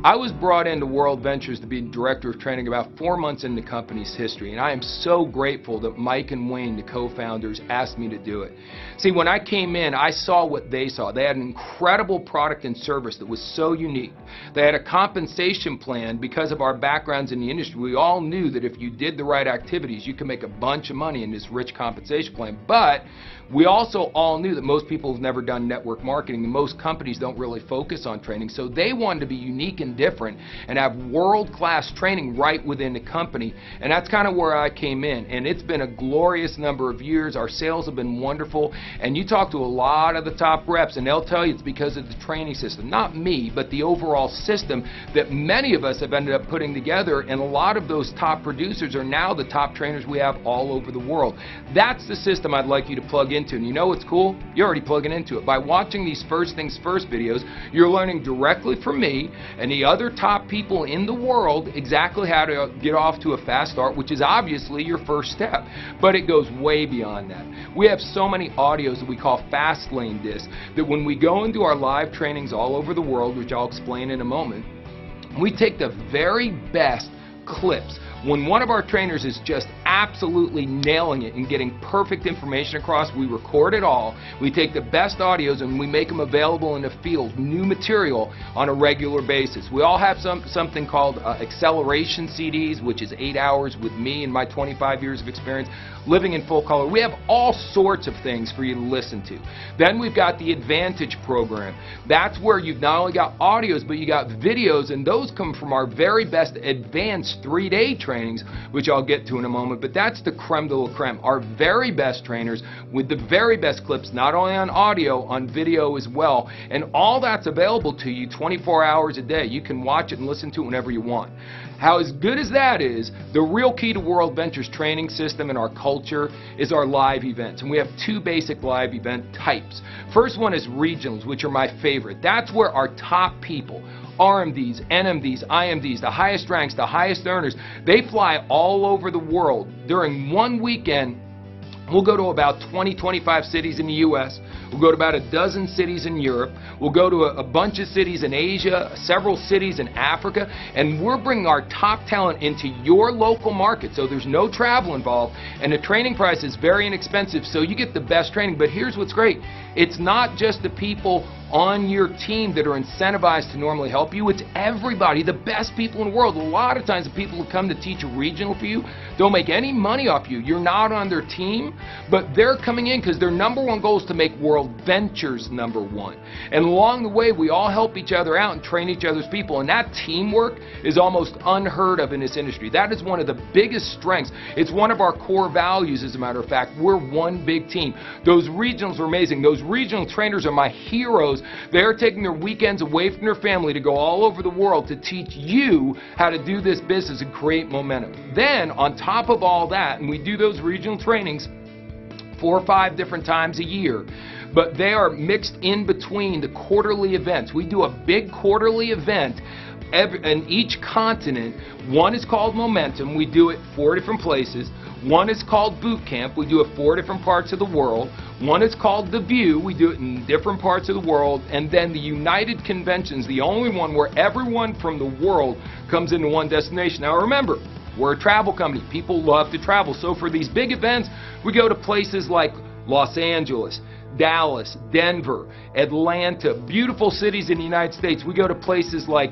I was brought into World Ventures to be Director of Training about 4 months in the company's history, and I am so grateful that Mike and Wayne, the co-founders, asked me to do it. See, when I came in, I saw what they saw. They had an incredible product and service that was so unique. They had a compensation plan because of our backgrounds in the industry. We all knew that if you did the right activities, you could make a bunch of money in this rich compensation plan. But we also all knew that most people have never done network marketing, and most companies don't really focus on training. So they wanted to be unique and different and have world-class training right within the company. And that's kind of where I came in. And it's been a glorious number of years. Our sales have been wonderful. And you talk to a lot of the top reps, and they'll tell you it's because of the training system. Not me, but the overall system that many of us have ended up putting together. And a lot of those top producers are now the top trainers we have all over the world. That's the system I'd like you to plug into. And you know what's cool? You're already plugging into it. By watching these First Things First videos, you're learning directly from me and the other top people in the world exactly how to get off to a fast start, which is obviously your first step. But it goes way beyond that. We have so many audios that we call fast lane discs that when we go into our live trainings all over the world, which I'll explain in a moment, we take the very best clips. When one of our trainers is just absolutely nailing it and getting perfect information across, we record it all. We take the best audios and we make them available in the field, new material on a regular basis. We all have something called acceleration CDs, which is 8 hours with me and my 25 years of experience living in full color. We have all sorts of things for you to listen to. Then we've got the Advantage program. That's where you've not only got audios, but you got videos, and those come from our very best advanced 3-day trainings, which I'll get to in a moment. But that's the creme de la creme. Our very best trainers with the very best clips, not only on audio, on video as well. And all that's available to you 24 hours a day. You can watch it and listen to it whenever you want. How as good as that is, the real key to World Ventures training system and our culture is our live events. And we have 2 basic live event types. First one is regionals, which are my favorite. That's where our top people, RMDs, NMDs, IMDs, the highest ranks, the highest earners, they fly all over the world. During one weekend, we'll go to about 20, 25 cities in the U.S. We'll go to about a dozen cities in Europe. We'll go to a bunch of cities in Asia, several cities in Africa, and we're bringing our top talent into your local market, so there's no travel involved, and the training price is very inexpensive, so you get the best training. But here's what's great. It's not just the people on your team that are incentivized to normally help you. It's everybody, the best people in the world. A lot of times the people who come to teach a regional for you don't make any money off you. You're not on their team, but they're coming in because their number one goal is to make World Ventures number one. And along the way, we all help each other out and train each other's people, and that teamwork is almost unheard of in this industry. That is one of the biggest strengths. It's one of our core values, as a matter of fact. We're one big team. Those regionals are amazing. Those regional trainers are my heroes. They're taking their weekends away from their family to go all over the world to teach you how to do this business and create momentum. Then, on top of all that, and we do those regional trainings 4 or 5 different times a year, but they are mixed in between the quarterly events. We do a big quarterly event in each continent. One is called Momentum. We do it 4 different places. One is called Boot Camp. We do it 4 different parts of the world. One is called The View. We do it in different parts of the world. And then the United Convention's the only one where everyone from the world comes into one destination. Now remember, we're a travel company. People love to travel. So for these big events, we go to places like Los Angeles, Dallas, Denver, Atlanta, beautiful cities in the United States. We go to places like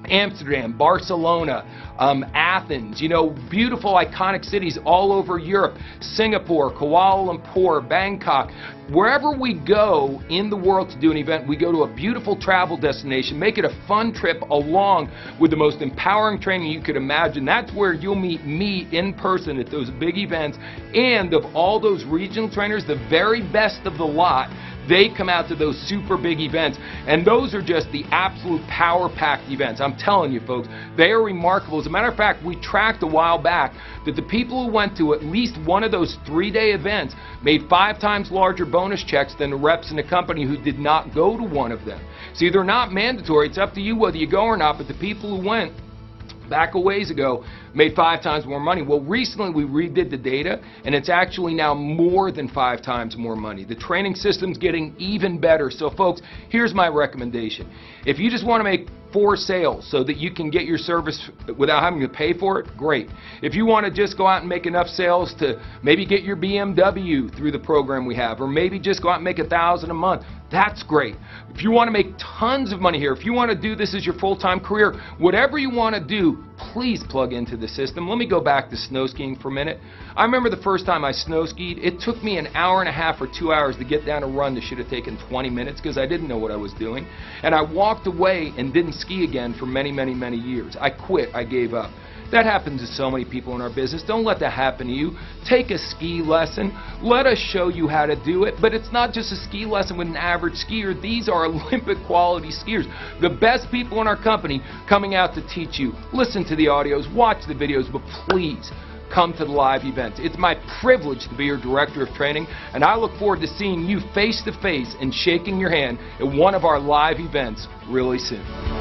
Amsterdam, Barcelona, Athens, you know, beautiful iconic cities all over Europe, Singapore, Kuala Lumpur, Bangkok. Wherever we go in the world to do an event, we go to a beautiful travel destination, make it a fun trip along with the most empowering training you could imagine. That's where you'll meet me in person at those big events. And of all those regional trainers, the very best of the lot, they come out to those super big events, and those are just the absolute power-packed events. I'm telling you, folks, they are remarkable. As a matter of fact, we tracked a while back that the people who went to at least one of those 3-day events made 5 times larger bonus checks than the reps in the company who did not go to one of them. See, they're not mandatory. It's up to you whether you go or not, but the people who went back a ways ago made 5 times more money. Well, recently we redid the data, and it's actually now more than 5 times more money. The training system's getting even better. So folks, here's my recommendation. If you just want to make for sale so that you can get your service without having to pay for it, great. If you want to just go out and make enough sales to maybe get your BMW through the program we have, or maybe just go out and make $1,000 a month, that's great. If you want to make tons of money here, if you want to do this as your full-time career, whatever you want to do, please plug into the system. Let me go back to snow skiing for a minute. I remember the first time I snow skied, it took me an hour and a half or 2 hours to get down a run that should have taken 20 minutes because I didn't know what I was doing. And I walked away and didn't ski again for many, many, many years. I quit. I gave up. That happens to so many people in our business. Don't let that happen to you. Take a ski lesson. Let us show you how to do it. But it's not just a ski lesson with an average skier. These are Olympic quality skiers. The best people in our company coming out to teach you. Listen to the audios, watch the videos, but please come to the live events. It's my privilege to be your director of training, and I look forward to seeing you face to face and shaking your hand at one of our live events really soon.